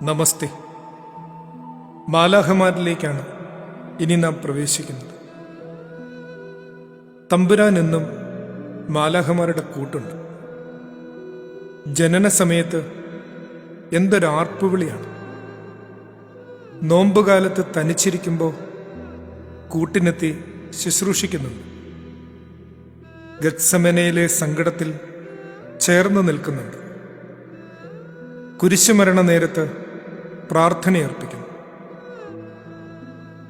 നമസ്തേ. മാലാഖമാരിലേക്കാണ് ഇനി നാം പ്രവേശിക്കുന്നത്. തമ്പുരാൻ എന്നും മാലാഖമാരുടെ കൂട്ടുണ്ട്. ജനന സമയത്ത് എന്തൊരു ആർപ്പുവിളിയാണ്. നോമ്പുകാലത്ത് തനിച്ചിരിക്കുമ്പോൾ കൂട്ടിനെത്തി ശുശ്രൂഷിക്കുന്നുണ്ട്. ഗത്സമനയിലെ സങ്കടത്തിൽ ചേർന്ന് നിൽക്കുന്നുണ്ട്. കുരിശുമരണ നേരത്ത് പ്രാർത്ഥനയർപ്പിക്കുന്നു.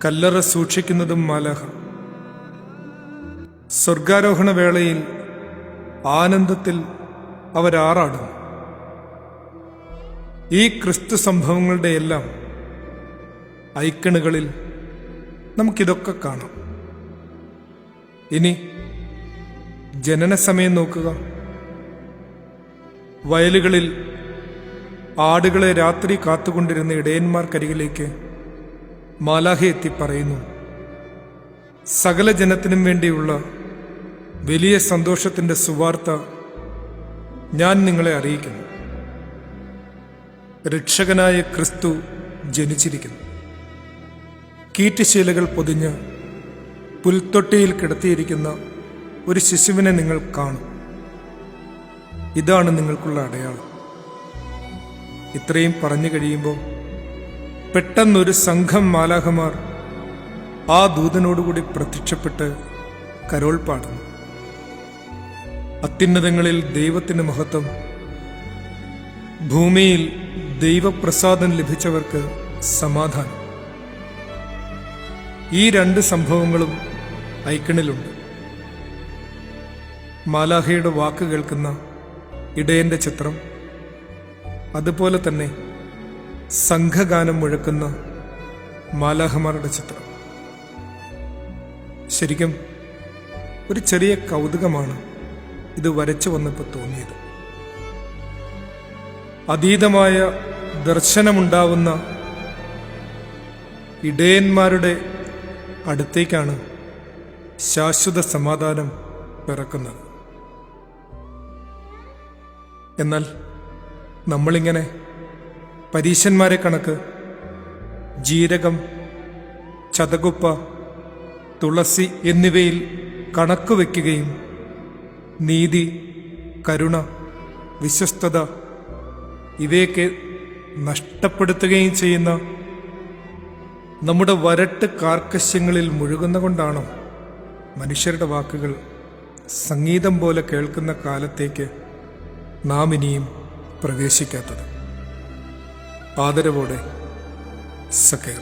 കല്ലറ സൂക്ഷിക്കുന്നതും മാലാഖ. സ്വർഗാരോഹണ വേളയിൽ ആനന്ദത്തിൽ അവരാറാടുന്നു. ഈ ക്രിസ്തു സംഭവങ്ങളുടെ എല്ലാം ഐക്കണുകളിൽ നമുക്കിതൊക്കെ കാണാം. ഇനി ജനനസമയം നോക്കുക. വയലുകളിൽ ആടുകളെ രാത്രി കാത്തുകൊണ്ടിരുന്ന ഇടയന്മാർക്കരികിലേക്ക് മാലാഖ എത്തി പറയുന്നു, സകല ജനത്തിനും വേണ്ടിയുള്ള വലിയ സന്തോഷത്തിന്റെ സുവാർത്ത ഞാൻ നിങ്ങളെ അറിയിക്കുന്നു. രക്ഷകനായ ക്രിസ്തു ജനിച്ചിരിക്കുന്നു. കീറ്റുശീലകൾ പൊതിഞ്ഞ് പുൽത്തൊട്ടിയിൽ കിടത്തിയിരിക്കുന്ന ഒരു ശിശുവിനെ നിങ്ങൾ കാണും. ഇതാണ് നിങ്ങൾക്കുള്ള അടയാളം. ഇത്രയും പറഞ്ഞു കഴിയുമ്പോൾ പെട്ടെന്നൊരു സംഘം മാലാഖമാർ ആ ദൂതനോടുകൂടി പ്രത്യക്ഷപ്പെട്ട് കരോൾ പാടുന്നു. അത്യുന്നതങ്ങളിൽ ദൈവത്തിന് മഹത്വം, ഭൂമിയിൽ ദൈവപ്രസാദം ലഭിച്ചവർക്ക് സമാധാനം. ഈ രണ്ട് സംഭവങ്ങളും ഐക്കണിലുണ്ട്. മാലാഖയുടെ വാക്ക് കേൾക്കുന്ന ഇടയന്റെ ചിത്രം, അതുപോലെ തന്നെ സംഘഗാനം മുഴക്കുന്ന മാലാഖമാരുടെ ചിത്രം. ശരിക്കും ഒരു ചെറിയ കൗതുകമാണ് ഇത് വരച്ചു വന്നപ്പോൾ തോന്നിയത്. അതീതമായ ദർശനമുണ്ടാവുന്ന ഇടയന്മാരുടെ അടുത്തേക്കാണ് ശാശ്വത സമാധാനം പിറക്കുന്നത്. എന്നാൽ നമ്മളിങ്ങനെ പരീശന്മാരെ കണക്ക് ജീരകം, ചതകുപ്പ, തുളസി എന്നിവയിൽ കണക്ക് വയ്ക്കുകയും നീതി, കരുണ, വിശ്വസ്തത ഇവയൊക്കെ നഷ്ടപ്പെടുത്തുകയും ചെയ്യുന്ന നമ്മുടെ വരട്ട് കാർക്കശ്യങ്ങളിൽ മുഴുകുന്ന കൊണ്ടാണോ മനുഷ്യരുടെ വാക്കുകൾ സംഗീതം പോലെ കേൾക്കുന്ന കാലത്തേക്ക് നാം ഇനിയും പ്രവേശിക്കാത്തത്? ആദരവോടെ സക്കേർ.